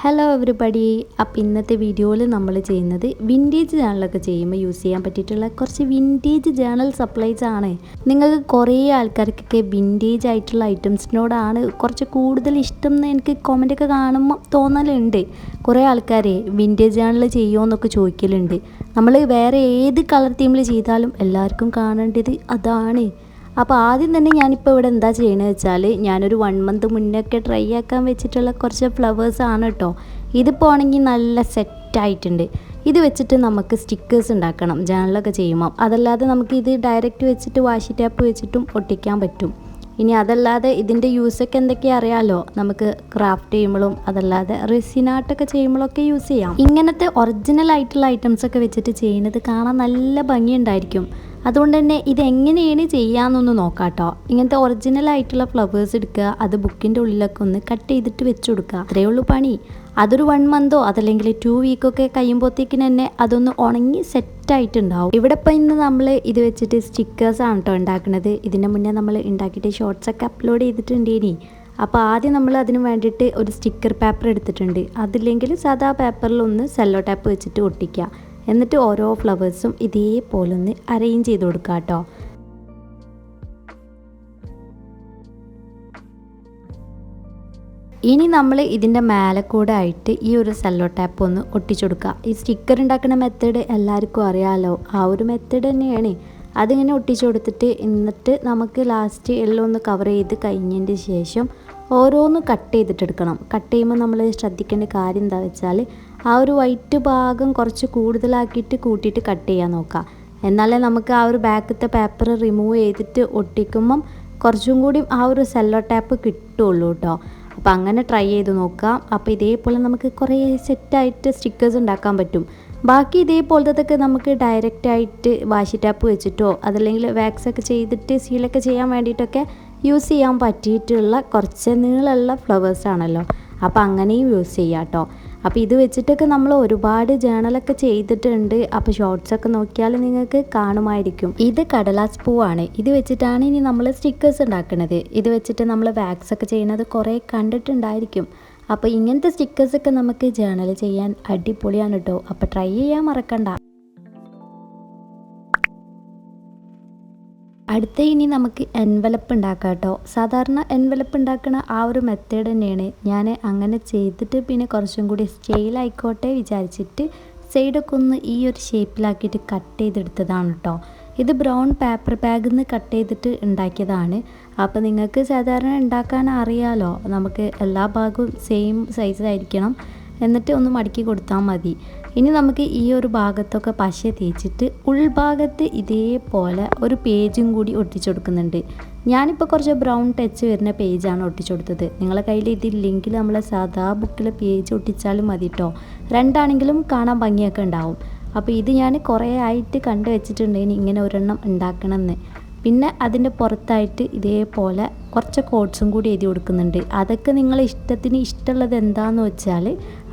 Hello everybody. അപ്പോൾ ഇന്നത്തെ വീഡിയോയിൽ നമ്മൾ ചെയ്യുന്നത് വിൻറ്റേജ് ജേണലൊക്കെ ചെയ്യുമ്പോൾ യൂസ് ചെയ്യാൻ പറ്റിയിട്ടുള്ള കുറച്ച് വിൻറ്റേജ് ജേണൽ സപ്ലൈസ് ആണ്. നിങ്ങൾക്ക് കുറേ ആൾക്കാർക്കൊക്കെ വിൻറ്റേജ് ആയിട്ടുള്ള ഐറ്റംസിനോടാണ് കുറച്ച് കൂടുതൽ ഇഷ്ടം എന്ന് എനിക്ക് കമൻറ്റൊക്കെ കാണുമ്പോൾ തോന്നലുണ്ട്. കുറേ ആൾക്കാർ വിൻറ്റേജ് ജേണൽ ചെയ്യുമോ എന്നൊക്കെ ചോദിക്കലുണ്ട്. നമ്മൾ വേറെ ഏത് കളർ തീമിൽ ചെയ്താലും എല്ലാവർക്കും കാണേണ്ടത് അതാണ്. അപ്പോൾ ആദ്യം തന്നെ ഞാനിപ്പോൾ ഇവിടെ എന്താ ചെയ്യണമെന്ന് വെച്ചാൽ ഞാനൊരു 1 മന്ത് മുന്നൊക്കെ ട്രൈ ആക്കാൻ വെച്ചിട്ടുള്ള കുറച്ച് ഫ്ലവേഴ്സാണ് കേട്ടോ. ഇതിപ്പോൾ ആണെങ്കിൽ നല്ല സെറ്റായിട്ടുണ്ട്. ഇത് വെച്ചിട്ട് നമുക്ക് സ്റ്റിക്കേഴ്സ് ഉണ്ടാക്കണം ജേണലൊക്കെ ചെയ്യുമ്പോൾ. അതല്ലാതെ നമുക്ക് ഇത് ഡയറക്റ്റ് വെച്ചിട്ട് വാഷി ടാപ്പ് വെച്ചിട്ടും ഒട്ടിക്കാൻ പറ്റും. ഇനി അതല്ലാതെ ഇതിൻ്റെ യൂസൊക്കെ എന്തൊക്കെയാണ് അറിയാമല്ലോ. നമുക്ക് ക്രാഫ്റ്റ് ചെയ്യുമ്പോഴും അതല്ലാതെ റെസിനാർട്ടൊക്കെ ചെയ്യുമ്പോഴൊക്കെ യൂസ് ചെയ്യാം. ഇങ്ങനത്തെ ഒറിജിനൽ ആയിട്ടുള്ള ഐറ്റംസൊക്കെ വെച്ചിട്ട് ചെയ്യുന്നത് കാണാൻ നല്ല ഭംഗിയുണ്ടായിരിക്കും. അതുകൊണ്ട് തന്നെ ഇതെങ്ങനെയാണ് ചെയ്യാമെന്നൊന്ന് നോക്കാം കേട്ടോ. ഇങ്ങനത്തെ ഒറിജിനൽ ആയിട്ടുള്ള ഫ്ലവേഴ്സ് എടുക്കുക, അത് ബുക്കിൻ്റെ ഉള്ളിലൊക്കെ ഒന്ന് കട്ട് ചെയ്തിട്ട് വെച്ച് കൊടുക്കുക. അത്രയേ ഉള്ളൂ പണി. അതൊരു 1 മന്തോ അതല്ലെങ്കിൽ 2 വീക്കൊക്കെ കഴിയുമ്പോഴത്തേക്കിന് തന്നെ അതൊന്ന് ഉണങ്ങി സെറ്റായിട്ടുണ്ടാവും. ഇവിടെ ഇപ്പം ഇന്ന് നമ്മൾ ഇത് വെച്ചിട്ട് സ്റ്റിക്കേഴ്സാണ് കേട്ടോ ഉണ്ടാക്കുന്നത്. ഇതിൻ്റെ മുന്നേ നമ്മൾ ഉണ്ടാക്കിയിട്ട് ഷോർട്സൊക്കെ അപ്ലോഡ് ചെയ്തിട്ടുണ്ടേനി. അപ്പോൾ ആദ്യം നമ്മൾ അതിന് വേണ്ടിയിട്ട് ഒരു സ്റ്റിക്കർ പേപ്പർ എടുത്തിട്ടുണ്ട്. അതില്ലെങ്കിൽ സാധാ പേപ്പറിലൊന്ന് സെല്ലോ ടാപ്പ് വെച്ചിട്ട് ഒട്ടിക്കുക. എന്നിട്ട് ഓരോ ഫ്ലവേഴ്സും ഇതേപോലെ ഒന്ന് അറേഞ്ച് ചെയ്ത് കൊടുക്കുക കേട്ടോ. ഇനി നമ്മൾ ഇതിൻ്റെ മേലെ കൂടെ ആയിട്ട് ഈ ഒരു സെല്ലോ ടാപ്പ് ഒന്ന് ഒട്ടിച്ചു കൊടുക്കുക. ഈ സ്റ്റിക്കർ ഉണ്ടാക്കുന്ന മെത്തേഡ് എല്ലാവർക്കും അറിയാമല്ലോ. ആ ഒരു മെത്തേഡ് തന്നെയാണ്. അതിങ്ങനെ ഒട്ടിച്ചു കൊടുത്തിട്ട് എന്നിട്ട് നമുക്ക് ലാസ്റ്റ് എല്ലാം ഒന്ന് കവർ ചെയ്ത് കഴിഞ്ഞതിൻ്റെ ശേഷം ഓരോന്ന് കട്ട് ചെയ്തിട്ടെടുക്കണം. കട്ട് ചെയ്യുമ്പോൾ നമ്മൾ ശ്രദ്ധിക്കേണ്ട കാര്യം എന്താ വെച്ചാൽ ആ ഒരു വൈറ്റ് ഭാഗം കുറച്ച് കൂടുതലാക്കിയിട്ട് കൂട്ടിയിട്ട് കട്ട് ചെയ്യാൻ നോക്കാം. എന്നാലേ നമുക്ക് ആ ഒരു ബാക്കത്തെ പേപ്പർ റിമൂവ് ചെയ്തിട്ട് ഒട്ടിക്കുമ്പം കുറച്ചും കൂടി ആ ഒരു സെല്ലോ ടാപ്പ് കിട്ടുള്ളൂ കേട്ടോ. അപ്പോൾ അങ്ങനെ ട്രൈ ചെയ്ത് നോക്കാം. അപ്പോൾ ഇതേപോലെ നമുക്ക് കുറേ സെറ്റായിട്ട് സ്റ്റിക്കേഴ്സ് ഉണ്ടാക്കാൻ പറ്റും. ബാക്കി ഇതേപോലത്തൊക്കെ നമുക്ക് ഡയറക്റ്റായിട്ട് വാഷി ടാപ്പ് വെച്ചിട്ടോ അതല്ലെങ്കിൽ വാക്സൊക്കെ ചെയ്തിട്ട് സീലൊക്കെ ചെയ്യാൻ വേണ്ടിയിട്ടൊക്കെ യൂസ് ചെയ്യാൻ പറ്റിയിട്ടുള്ള കുറച്ച് നീളമുള്ള ഫ്ലവേഴ്സാണല്ലോ. അപ്പോൾ അങ്ങനെയും യൂസ് ചെയ്യാം കേട്ടോ. അപ്പോൾ ഇത് വെച്ചിട്ടൊക്കെ നമ്മൾ ഒരുപാട് ജേണലൊക്കെ ചെയ്തിട്ടുണ്ട്. അപ്പോൾ ഷോർട്സൊക്കെ നോക്കിയാൽ നിങ്ങൾക്ക് കാണുമായിരിക്കും. ഇത് കടലാസ് പൂവാണ്. ഇത് വെച്ചിട്ടാണ് ഇനി നമ്മൾ സ്റ്റിക്കേഴ്സ് ഉണ്ടാക്കുന്നത്. ഇത് വെച്ചിട്ട് നമ്മൾ വാക്സൊക്കെ ചെയ്യുന്നത് കുറേ കണ്ടിട്ടുണ്ടായിരിക്കും. അപ്പോൾ ഇങ്ങനത്തെ സ്റ്റിക്കേഴ്സൊക്കെ നമുക്ക് ജേണൽ ചെയ്യാൻ അടിപൊളിയാണ് കേട്ടോ. അപ്പോൾ ട്രൈ ചെയ്യാൻ മറക്കണ്ട. അടുത്ത ഇനി നമുക്ക് എൻവലപ്പ് ഉണ്ടാക്കാം കേട്ടോ. സാധാരണ എൻവലപ്പ് ഉണ്ടാക്കുന്ന ആ ഒരു മെത്തേഡ് തന്നെയാണ് ഞാൻ അങ്ങനെ ചെയ്തിട്ട് പിന്നെ കുറച്ചും കൂടി സ്റ്റൈലായിക്കോട്ടെ വിചാരിച്ചിട്ട് സൈഡൊക്കെ ഒന്ന് ഈ ഒരു ഷേപ്പിലാക്കിയിട്ട് കട്ട് ചെയ്തെടുത്തതാണ് കേട്ടോ. ഇത് ബ്രൗൺ പേപ്പർ ബാഗിൽ നിന്ന് കട്ട് ചെയ്തിട്ട് ഉണ്ടാക്കിയതാണ്. അപ്പോൾ നിങ്ങൾക്ക് സാധാരണ ഉണ്ടാക്കാൻ അറിയാമല്ലോ. നമുക്ക് എല്ലാ ഭാഗവും സെയിം സൈസായിരിക്കണം. എന്നിട്ട് ഒന്ന് മടക്കി കൊടുത്താൽ മതി. ഇനി നമുക്ക് ഈ ഒരു ഭാഗത്തൊക്കെ പശ തേച്ചിട്ട് ഉൾഭാഗത്ത് ഇതേപോലെ ഒരു പേജും കൂടി ഒട്ടിച്ചു കൊടുക്കുന്നുണ്ട്. ഞാനിപ്പോൾ കുറച്ച് ബ്രൗൺ ടച്ച് വരുന്ന പേജാണ് ഒട്ടിച്ചു കൊടുത്തത്. നിങ്ങളെ കയ്യിൽ ഇതില്ലെങ്കിൽ നമ്മളെ സാധാ ബുക്കിലെ പേജ് ഒട്ടിച്ചാലും മതി കേട്ടോ. രണ്ടാണെങ്കിലും കാണാൻ ഭംഗിയൊക്കെ ഉണ്ടാവും. അപ്പോൾ ഇത് ഞാൻ കുറേ ആയിട്ട് കണ്ടു വെച്ചിട്ടുണ്ടെങ്കിൽ ഇങ്ങനെ ഒരെണ്ണം ഉണ്ടാക്കണമെന്ന്. പിന്നെ അതിൻ്റെ പുറത്തായിട്ട് ഇതേപോലെ കുറച്ച് കോഡ്സും കൂടി എഴുതി കൊടുക്കുന്നുണ്ട്. അതൊക്കെ നിങ്ങളെ ഇഷ്ടത്തിന് ഇഷ്ടമുള്ളത് എന്താണെന്ന് വെച്ചാൽ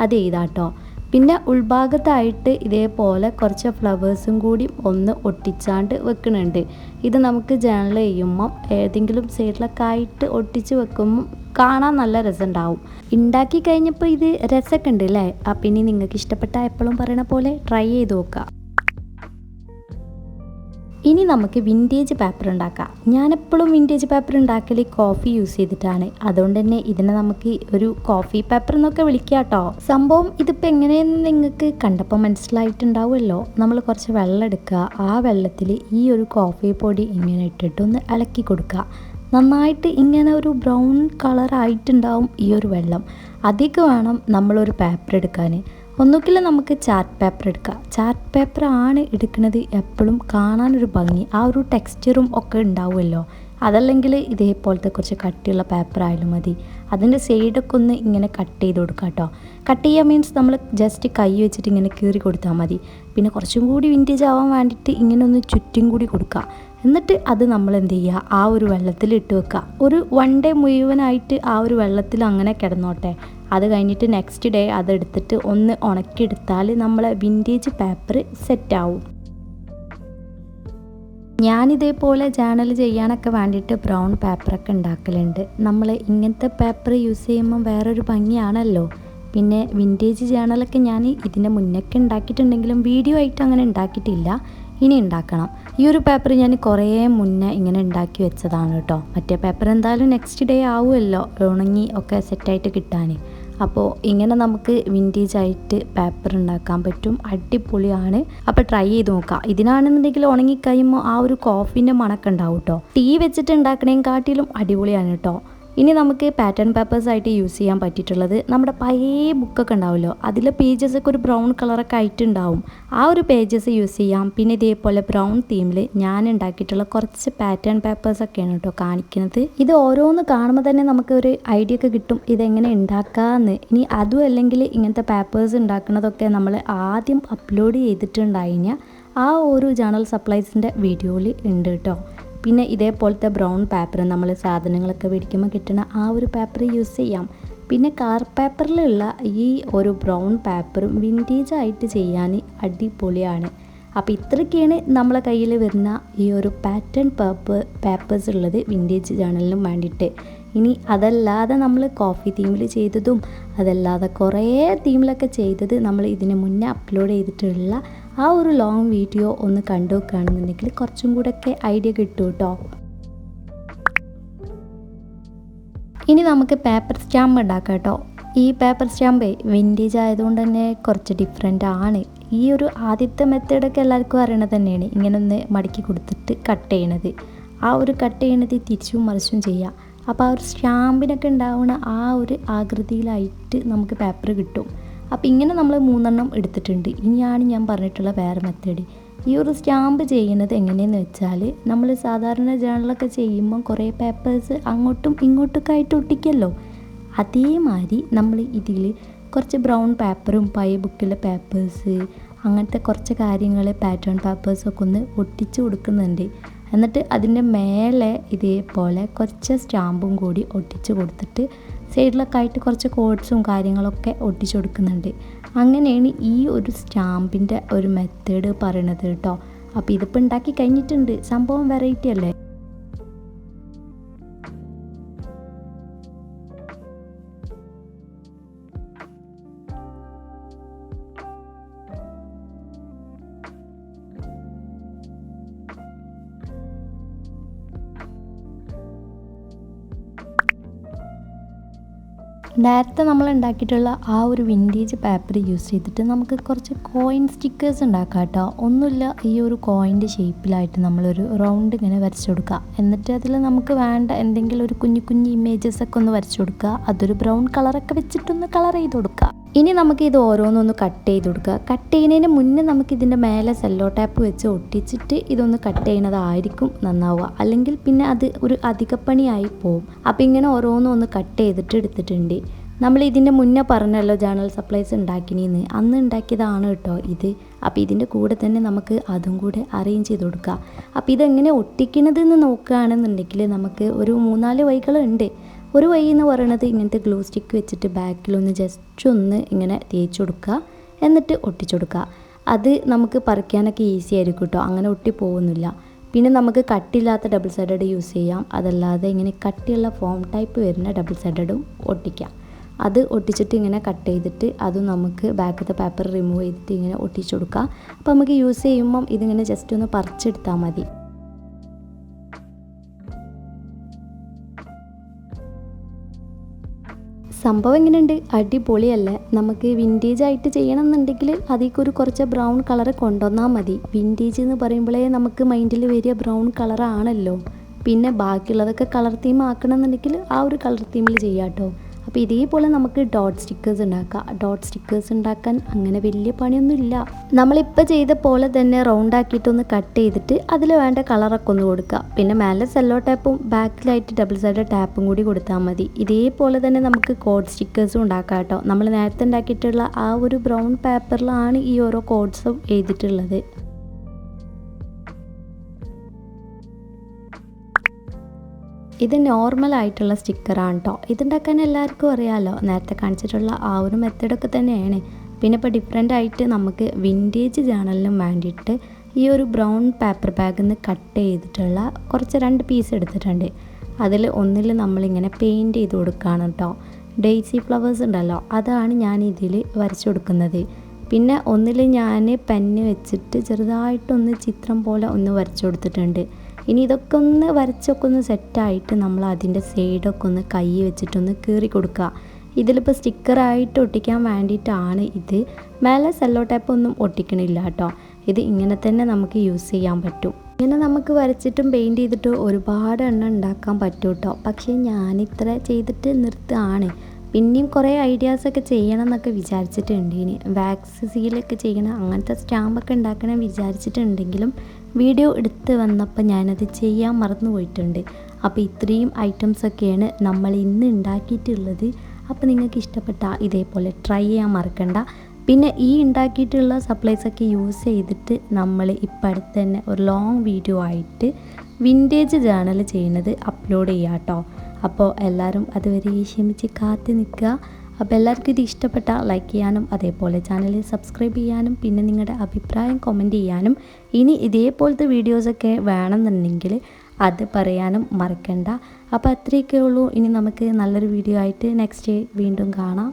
അത് എഴുതാട്ടോ. പിന്നെ ഉൾഭാഗത്തായിട്ട് ഇതേപോലെ കുറച്ച് ഫ്ലവേഴ്സും കൂടി ഒന്ന് ഒട്ടിച്ചാണ്ട് വെക്കുന്നുണ്ട്. ഇത് നമുക്ക് ജേണൽ ചെയ്യുമ്പം ഏതെങ്കിലും സൈഡിലൊക്കെ ആയിട്ട് ഒട്ടിച്ച് വെക്കുമ്പം കാണാൻ നല്ല രസമുണ്ടാവും. ഉണ്ടാക്കി കഴിഞ്ഞപ്പോൾ ഇത് രസമൊക്കെ ഉണ്ട് അല്ലേ. അപ്പം ഇനി നിങ്ങൾക്ക് ഇഷ്ടപ്പെട്ട എപ്പോഴും പറയണ പോലെ ട്രൈ ചെയ്ത് നോക്കുക. ഇനി നമുക്ക് വിൻറ്റേജ് പേപ്പർ ഉണ്ടാക്കാം. ഞാനെപ്പോഴും വിൻറ്റേജ് പേപ്പർ ഉണ്ടാക്കൽ കോഫി യൂസ് ചെയ്തിട്ടാണ്. അതുകൊണ്ട് തന്നെ ഇതിനെ നമുക്ക് ഒരു കോഫി പേപ്പർ എന്നൊക്കെ വിളിക്കാം കേട്ടോ. സംഭവം ഇതിപ്പോൾ എങ്ങനെയെന്ന് നിങ്ങൾക്ക് കണ്ടപ്പോൾ മനസ്സിലായിട്ടുണ്ടാവുമല്ലോ. നമ്മൾ കുറച്ച് വെള്ളം എടുക്കുക. ആ വെള്ളത്തിൽ ഈ ഒരു കോഫി പൊടി ഇങ്ങനെ ഇട്ടിട്ടൊന്ന് ഇളക്കി കൊടുക്കുക. നന്നായിട്ട് ഇങ്ങനെ ഒരു ബ്രൗൺ കളറായിട്ടുണ്ടാവും ഈ ഒരു വെള്ളം. അധികം വേണം നമ്മളൊരു പേപ്പർ എടുക്കാൻ. ഒന്നുകിൽ നമുക്ക് ചാർട്ട് പേപ്പർ എടുക്കാം. ചാർട്ട് പേപ്പർ ആണ് എടുക്കുന്നത് എപ്പോഴും കാണാനൊരു ഭംഗി. ആ ഒരു ടെക്സ്ചറും ഒക്കെ ഉണ്ടാവുമല്ലോ. അതല്ലെങ്കിൽ ഇതേപോലത്തെ കുറച്ച് കട്ടിയുള്ള പേപ്പർ ആയാലും മതി. അതിൻ്റെ സൈഡൊക്കെ ഒന്ന് ഇങ്ങനെ കട്ട് ചെയ്ത് കൊടുക്കുക കേട്ടോ. കട്ട് ചെയ്യുക മീൻസ് നമ്മൾ ജസ്റ്റ് കൈ വെച്ചിട്ട് ഇങ്ങനെ കീറി കൊടുത്താൽ മതി. പിന്നെ കുറച്ചും കൂടി വിൻറ്റേജ് ആവാൻ വേണ്ടിയിട്ട് ഇങ്ങനെ ഒന്ന് ചുറ്റും കൂടി കൊടുക്കുക. എന്നിട്ട് അത് നമ്മൾ എന്ത് ചെയ്യുക, ആ ഒരു വെള്ളത്തിൽ ഇട്ട് വെക്കുക. ഒരു 1 ഡേ മുഴുവനായിട്ട് ആ ഒരു വെള്ളത്തിൽ അങ്ങനെ കിടന്നോട്ടെ. അത് കഴിഞ്ഞിട്ട് നെക്സ്റ്റ് ഡേ അതെടുത്തിട്ട് ഒന്ന് ഉണക്കിയെടുത്താൽ നമ്മളെ വിൻറ്റേജ് പേപ്പർ സെറ്റാവും. ഞാനിതേപോലെ ജേണൽ ചെയ്യാനൊക്കെ വേണ്ടിയിട്ട് ബ്രൗൺ പേപ്പറൊക്കെ ഉണ്ടാക്കലുണ്ട്. നമ്മൾ ഇങ്ങനത്തെ പേപ്പർ യൂസ് ചെയ്യുമ്പം വേറൊരു ഭംഗിയാണല്ലോ. പിന്നെ വിൻറ്റേജ് ജേണലൊക്കെ ഞാൻ ഇതിൻ്റെ മുന്നൊക്കെ ഉണ്ടാക്കിയിട്ടുണ്ടെങ്കിലും വീഡിയോ ആയിട്ട് അങ്ങനെ ഉണ്ടാക്കിയിട്ടില്ല. ഇനി ഉണ്ടാക്കണം. ഈ ഒരു പേപ്പർ ഞാൻ കുറേ മുന്നേ ഇങ്ങനെ ഉണ്ടാക്കി വെച്ചതാണ് കേട്ടോ. മറ്റേ പേപ്പർ എന്തായാലും നെക്സ്റ്റ് ഡേ ആവുമല്ലോ ഉണങ്ങി ഒക്കെ സെറ്റായിട്ട് കിട്ടാൻ. അപ്പോൾ ഇങ്ങനെ നമുക്ക് വിൻറ്റേജ് ആയിട്ട് പേപ്പർ ഉണ്ടാക്കാൻ പറ്റും. അടിപൊളിയാണ്. അപ്പോൾ ട്രൈ ചെയ്ത് നോക്കാം. ഇതിനാണെന്നുണ്ടെങ്കിൽ ഉണങ്ങിക്കഴിയുമ്പോൾ ആ ഒരു കോഫീൻ്റെ മണക്കം ഉണ്ടാവും കേട്ടോ. ടീ വെച്ചിട്ട് ഉണ്ടാക്കണേക്കാട്ടിലും അടിപൊളിയാണ് കേട്ടോ. ഇനി നമുക്ക് പാറ്റേൺ പേപ്പേഴ്സായിട്ട് യൂസ് ചെയ്യാൻ പറ്റിയിട്ടുള്ളത് നമ്മുടെ പഴയ ബുക്കൊക്കെ ഉണ്ടാവുമല്ലോ, അതിലെ പേജസൊക്കെ ഒരു ബ്രൗൺ കളറൊക്കെ ആയിട്ടുണ്ടാവും. ആ ഒരു പേജസ് യൂസ് ചെയ്യാം. പിന്നെ ഇതേപോലെ ബ്രൗൺ തീമിൽ ഞാൻ ഉണ്ടാക്കിയിട്ടുള്ള കുറച്ച് പാറ്റേൺ പേപ്പേഴ്സൊക്കെയാണ് കേട്ടോ കാണിക്കുന്നത്. ഇത് ഓരോന്ന് കാണുമ്പോൾ തന്നെ നമുക്ക് ഒരു ഐഡിയ ഒക്കെ കിട്ടും ഇതെങ്ങനെ ഉണ്ടാക്കാമെന്ന്. ഇനി അതും അല്ലെങ്കിൽ ഇങ്ങനത്തെ പേപ്പേഴ്സ് ഉണ്ടാക്കുന്നതൊക്കെ നമ്മൾ ആദ്യം അപ്ലോഡ് ചെയ്തിട്ടുണ്ടായിഞ്ഞാൽ ആ ഒരു ജേണൽ സപ്ലൈസിൻ്റെ വീഡിയോയിൽ ഉണ്ട് കേട്ടോ. പിന്നെ ഇതേപോലത്തെ ബ്രൗൺ പേപ്പർ നമ്മൾ സാധനങ്ങളൊക്കെ മേടിക്കുമ്പോൾ കിട്ടുന്ന ആ ഒരു പേപ്പർ യൂസ് ചെയ്യാം. പിന്നെ കളർ പേപ്പറിലുള്ള ഈ ഒരു ബ്രൗൺ പേപ്പറും വിൻറ്റേജ് ആയിട്ട് ചെയ്യാൻ അടിപൊളിയാണ്. അപ്പോൾ ഇത്രയൊക്കെയാണ് നമ്മളെ കയ്യിൽ വരുന്ന ഈ ഒരു പാറ്റേൺ പേപ്പേഴ്സ് ഉള്ളത് വിൻറ്റേജ് ജേണലിനും വേണ്ടിയിട്ട്. ഇനി അതല്ലാതെ നമ്മൾ കോഫി തീമിൽ ചെയ്തതും അതല്ലാതെ കുറേ തീമിലൊക്കെ ചെയ്തത് നമ്മൾ ഇതിന് മുന്നേ അപ്ലോഡ് ചെയ്തിട്ടുള്ള ആ ഒരു ലോങ് വീഡിയോ ഒന്ന് കണ്ടു നോക്കുകയാണെന്നുണ്ടെങ്കിൽ കുറച്ചും കൂടെയൊക്കെ ഐഡിയ കിട്ടും കേട്ടോ. ഇനി നമുക്ക് പേപ്പർ സ്റ്റാമ്പ് ഉണ്ടാക്കാം കേട്ടോ. ഈ പേപ്പർ സ്റ്റാമ്പ് വിൻറ്റേജ് ആയതുകൊണ്ട് തന്നെ കുറച്ച് ഡിഫറെൻ്റ് ആണ്. ഈ ഒരു ആദ്യത്തെ മെത്തേഡൊക്കെ എല്ലാവർക്കും അറിയണത് തന്നെയാണ്. ഇങ്ങനെ ഒന്ന് മടക്കി കൊടുത്തിട്ട് കട്ട് ചെയ്യണത്. ആ ഒരു കട്ട് ചെയ്യണത് തിരിച്ചും മറിച്ചും ചെയ്യാം. അപ്പോൾ ആ ഒരു സ്റ്റാമ്പിനൊക്കെ ഉണ്ടാവുന്ന ആ ഒരു ആകൃതിയിലായിട്ട് നമുക്ക് പേപ്പർ കിട്ടും. അപ്പോൾ ഇങ്ങനെ നമ്മൾ 3 എടുത്തിട്ടുണ്ട്. ഇനിയാണ് ഞാൻ പറഞ്ഞിട്ടുള്ള വേറെ മെത്തേഡ്. ഈ ഒരു സ്റ്റാമ്പ് ചെയ്യുന്നത് എങ്ങനെയെന്ന് വെച്ചാൽ നമ്മൾ സാധാരണ ജേണലൊക്കെ ചെയ്യുമ്പം കുറേ പേപ്പേഴ്സ് അങ്ങോട്ടും ഇങ്ങോട്ടൊക്കെ ആയിട്ട് ഒട്ടിക്കല്ലോ. അതേമാതിരി നമ്മൾ ഇതിൽ കുറച്ച് ബ്രൗൺ പേപ്പറും പഴയ ബുക്കിലെ പേപ്പേഴ്സ് അങ്ങനത്തെ കുറച്ച് കാര്യങ്ങൾ പാറ്റേൺ പേപ്പേഴ്സൊക്കെ ഒന്ന് ഒട്ടിച്ച് കൊടുക്കുന്നുണ്ട്. എന്നിട്ട് അതിൻ്റെ മേലെ ഇതേപോലെ കുറച്ച് സ്റ്റാമ്പും കൂടി ഒട്ടിച്ച് കൊടുത്തിട്ട് സൈഡിലൊക്കെ ആയിട്ട് കുറച്ച് കോഡ്സും കാര്യങ്ങളൊക്കെ ഒട്ടിച്ച് കൊടുക്കുന്നുണ്ട്. അങ്ങനെയാണ് ഈ ഒരു സ്റ്റാമ്പിൻ്റെ ഒരു മെത്തേഡ് പറയണത് കേട്ടോ. അപ്പോൾ ഇതിപ്പോൾ ഉണ്ടാക്കി കഴിഞ്ഞിട്ടുണ്ട്. സംഭവം വെറൈറ്റി അല്ലേ? നേരത്തെ നമ്മൾ ഉണ്ടാക്കിയിട്ടുള്ള ആ ഒരു വിൻറ്റേജ് പേപ്പർ യൂസ് ചെയ്തിട്ട് നമുക്ക് കുറച്ച് കോയിൻ സ്റ്റിക്കേഴ്സ് ഉണ്ടാക്കാം കേട്ടോ. ഒന്നുമില്ല, ഈ ഒരു കോയിൻ്റെ ഷേപ്പിലായിട്ട് നമ്മളൊരു റൗണ്ട് ഇങ്ങനെ വരച്ചു കൊടുക്കുക. എന്നിട്ട് അതിൽ നമുക്ക് വേണ്ട എന്തെങ്കിലും ഒരു കുഞ്ഞു കുഞ്ഞു ഇമേജസ് ഒക്കെ ഒന്ന് വരച്ചു കൊടുക്കുക. അതൊരു ബ്രൗൺ കളറൊക്കെ വെച്ചിട്ടൊന്ന് കളർ ചെയ്ത് കൊടുക്കുക. ഇനി നമുക്ക് ഇത് ഓരോന്നൊന്ന് കട്ട് ചെയ്ത് കൊടുക്കുക. കട്ട് ചെയ്യുന്നതിന് മുന്നേ നമുക്ക് ഇതിൻ്റെ മേലെ സെല്ലോ ടാപ്പ് വെച്ച് ഒട്ടിച്ചിട്ട് ഇതൊന്ന് കട്ട് ചെയ്യുന്നതായിരിക്കും നന്നാവുക. അല്ലെങ്കിൽ പിന്നെ അത് ഒരു അധികപ്പണിയായി പോവും. അപ്പോൾ ഇങ്ങനെ ഓരോന്നൊന്ന് കട്ട് ചെയ്തിട്ട് എടുത്തിട്ടുണ്ട്. നമ്മൾ ഇതിൻ്റെ മുന്നേ പറഞ്ഞല്ലോ ജേണൽ സപ്ലൈസ് ഉണ്ടാക്കിനെന്ന്, അന്ന് ഉണ്ടാക്കിയതാണ് കേട്ടോ ഇത്. അപ്പോൾ ഇതിൻ്റെ കൂടെ തന്നെ നമുക്ക് അതും കൂടെ അറേഞ്ച് ചെയ്ത് കൊടുക്കുക. അപ്പോൾ ഇതെങ്ങനെ ഒട്ടിക്കണതെന്ന് നോക്കുകയാണെന്നുണ്ടെങ്കിൽ നമുക്ക് ഒരു 3-4 വഴികളുണ്ട്. ഒരു വഴി എന്ന് പറയുന്നത് ഇങ്ങനത്തെ ഗ്ലൂ സ്റ്റിക്ക് വെച്ചിട്ട് ബാക്കിലൊന്ന് ജസ്റ്റ് ഒന്ന് ഇങ്ങനെ തേച്ച് കൊടുക്കുക, എന്നിട്ട് ഒട്ടിച്ചു കൊടുക്കുക. അത് നമുക്ക് പറിക്കാനൊക്കെ ഈസി ആയിരിക്കും കേട്ടോ, അങ്ങനെ ഒട്ടി പോകുന്നില്ല. പിന്നെ നമുക്ക് കട്ടില്ലാത്ത ഡബിൾ സൈഡഡ് യൂസ് ചെയ്യാം. അതല്ലാതെ ഇങ്ങനെ കട്ടിയുള്ള ഫോം ടൈപ്പ് വരുന്ന ഡബിൾ സൈഡഡും ഒട്ടിക്കാം. അത് ഒട്ടിച്ചിട്ട് ഇങ്ങനെ കട്ട് ചെയ്തിട്ട് അതും നമുക്ക് ബാക്കത്തെ പേപ്പർ റിമൂവ് ചെയ്തിട്ട് ഇങ്ങനെ ഒട്ടിച്ചു കൊടുക്കുക. അപ്പോൾ നമുക്ക് യൂസ് ചെയ്യുമ്പം ഇതിങ്ങനെ ജസ്റ്റ് ഒന്ന് പറിച്ചെടുത്താൽ മതി. സംഭവം എങ്ങനെയുണ്ട്? അടിപൊളിയല്ലേ? നമുക്ക് വിൻറ്റേജ് ആയിട്ട് ചെയ്യണമെന്നുണ്ടെങ്കിൽ അതിലേക്കൊരു കുറച്ച് ബ്രൗൺ കളർ കൊണ്ടുവന്നാൽ മതി. വിൻറ്റേജ് എന്ന് പറയുമ്പോഴേ നമുക്ക് മൈൻഡിൽ വരിക ബ്രൗൺ കളറാണല്ലോ. പിന്നെ ബാക്കിയുള്ളതൊക്കെ കളർ തീം ആക്കണമെന്നുണ്ടെങ്കിൽ ആ ഒരു കളർ തീമിൽ ചെയ്യാം കേട്ടോ. അപ്പോൾ ഇതേപോലെ നമുക്ക് ഡോട്ട് സ്റ്റിക്കേഴ്സ് ഉണ്ടാക്കാം. ഡോട്ട് സ്റ്റിക്കേഴ്സ് ഉണ്ടാക്കാൻ അങ്ങനെ വലിയ പണിയൊന്നുമില്ല. നമ്മളിപ്പോൾ ചെയ്ത പോലെ തന്നെ റൗണ്ട് ആക്കിയിട്ടൊന്ന് കട്ട് ചെയ്തിട്ട് അതിൽ വേണ്ട കളറൊക്കെ ഒന്ന് കൊടുക്കുക. പിന്നെ മേലെ സെല്ലോ ടാപ്പും ബാക്കിലായിട്ട് ഡബിൾ സൈഡ് ടാപ്പും കൂടി കൊടുത്താൽ മതി. ഇതേപോലെ തന്നെ നമുക്ക് കോഡ് സ്റ്റിക്കേഴ്സും ഉണ്ടാക്കാം കേട്ടോ. നമ്മൾ നേരത്തെ ഉണ്ടാക്കിയിട്ടുള്ള ആ ഒരു ബ്രൗൺ പേപ്പറിലാണ് ഈ ഓരോ കോഡ്സും എഴുതിയിട്ടുള്ളത്. ഇത് നോർമലായിട്ടുള്ള സ്റ്റിക്കറാണ് കേട്ടോ. ഇതുണ്ടാക്കാൻ എല്ലാവർക്കും അറിയാമല്ലോ, നേരത്തെ കാണിച്ചിട്ടുള്ള ആ ഒരു മെത്തേഡൊക്കെ തന്നെയാണ്. പിന്നെ ഇപ്പോൾ ഡിഫറെൻ്റ് ആയിട്ട് നമുക്ക് വിൻറ്റേജ് ജേണലിനും വേണ്ടിയിട്ട് ഈ ഒരു ബ്രൗൺ പേപ്പർ ബാഗിൽ നിന്ന് കട്ട് ചെയ്തിട്ടുള്ള കുറച്ച് 2 പീസ് എടുത്തിട്ടുണ്ട്. അതിൽ ഒന്നിൽ നമ്മളിങ്ങനെ പെയിൻറ്റ് ചെയ്ത് കൊടുക്കുകയാണ് കേട്ടോ. ഡെയ്സി ഫ്ലവേഴ്സ് ഉണ്ടല്ലോ, അതാണ് ഞാൻ ഇതിൽ വരച്ചു കൊടുക്കുന്നത്. പിന്നെ ഒന്നിൽ ഞാൻ പെന്ന് വെച്ചിട്ട് ചെറുതായിട്ടൊന്ന് ചിത്രം പോലെ ഒന്ന് വരച്ചു കൊടുത്തിട്ടുണ്ട്. ഇനി ഇതൊക്കെ ഒന്ന് വരച്ചൊക്കെ ഒന്ന് സെറ്റായിട്ട് നമ്മൾ അതിൻ്റെ സൈഡൊക്കെ ഒന്ന് കൈ വെച്ചിട്ടൊന്ന് കീറി കൊടുക്കുക. ഇതിലിപ്പോൾ സ്റ്റിക്കറായിട്ട് ഒട്ടിക്കാൻ വേണ്ടിയിട്ടാണ് ഇത്. മേലെ സെല്ലോ ടേപ്പ് ഒന്നും ഒട്ടിക്കണില്ല കേട്ടോ. ഇത് ഇങ്ങനെ തന്നെ നമുക്ക് യൂസ് ചെയ്യാൻ പറ്റും. ഇങ്ങനെ നമുക്ക് വരച്ചിട്ടും പെയിൻറ്റ് ചെയ്തിട്ട് ഒരുപാട് എണ്ണം ഉണ്ടാക്കാൻ പറ്റും കേട്ടോ. പക്ഷേ ഞാനിത്ര ചെയ്തിട്ട് നിർത്തുകയാണ്. പിന്നെയും കുറേ ഐഡിയാസൊക്കെ ചെയ്യണം എന്നൊക്കെ വിചാരിച്ചിട്ടുണ്ട്. ഇനി വാക്സ് സീലൊക്കെ ചെയ്യണം, അങ്ങനത്തെ സ്റ്റാമ്പൊക്കെ ഉണ്ടാക്കണം വിചാരിച്ചിട്ടുണ്ടെങ്കിലും വീഡിയോ എടുത്ത് വന്നപ്പോൾ ഞാനത് ചെയ്യാൻ മറന്നു പോയിട്ടുണ്ട്. അപ്പോൾ ഇത്രയും ഐറ്റംസൊക്കെയാണ് നമ്മൾ ഇന്ന് ഉണ്ടാക്കിയിട്ടുള്ളത്. അപ്പോൾ നിങ്ങൾക്ക് ഇഷ്ടപ്പെട്ട ഇതേപോലെ ട്രൈ ചെയ്യാൻ മറക്കണ്ട. പിന്നെ ഈ ഉണ്ടാക്കിയിട്ടുള്ള സപ്ലൈസൊക്കെ യൂസ് ചെയ്തിട്ട് നമ്മൾ ഇപ്പം അടുത്ത് തന്നെ ഒരു ലോങ് വീഡിയോ ആയിട്ട് വിൻറ്റേജ് ജേണൽ ചെയ്യുന്നത് അപ്ലോഡ് ചെയ്യാം കേട്ടോ. അപ്പോൾ എല്ലാവരും അതുവരെ ക്ഷമിച്ച് കാത്ത് നിൽക്കുക. അപ്പോൾ എല്ലാവർക്കും ഇത് ഇഷ്ടപ്പെട്ട ലൈക്ക് ചെയ്യാനും അതേപോലെ ചാനൽ സബ്സ്ക്രൈബ് ചെയ്യാനും പിന്നെ നിങ്ങളുടെ അഭിപ്രായം കമൻറ്റ് ചെയ്യാനും ഇനി ഇതേപോലത്തെ വീഡിയോസൊക്കെ വേണമെന്നുണ്ടെങ്കിൽ അത് പറയാനും മറക്കണ്ട. അപ്പോൾ അത്രയൊക്കെ ഉള്ളൂ. ഇനി നമുക്ക് നല്ലൊരു വീഡിയോ ആയിട്ട് നെക്സ്റ്റ് വീണ്ടും കാണാം.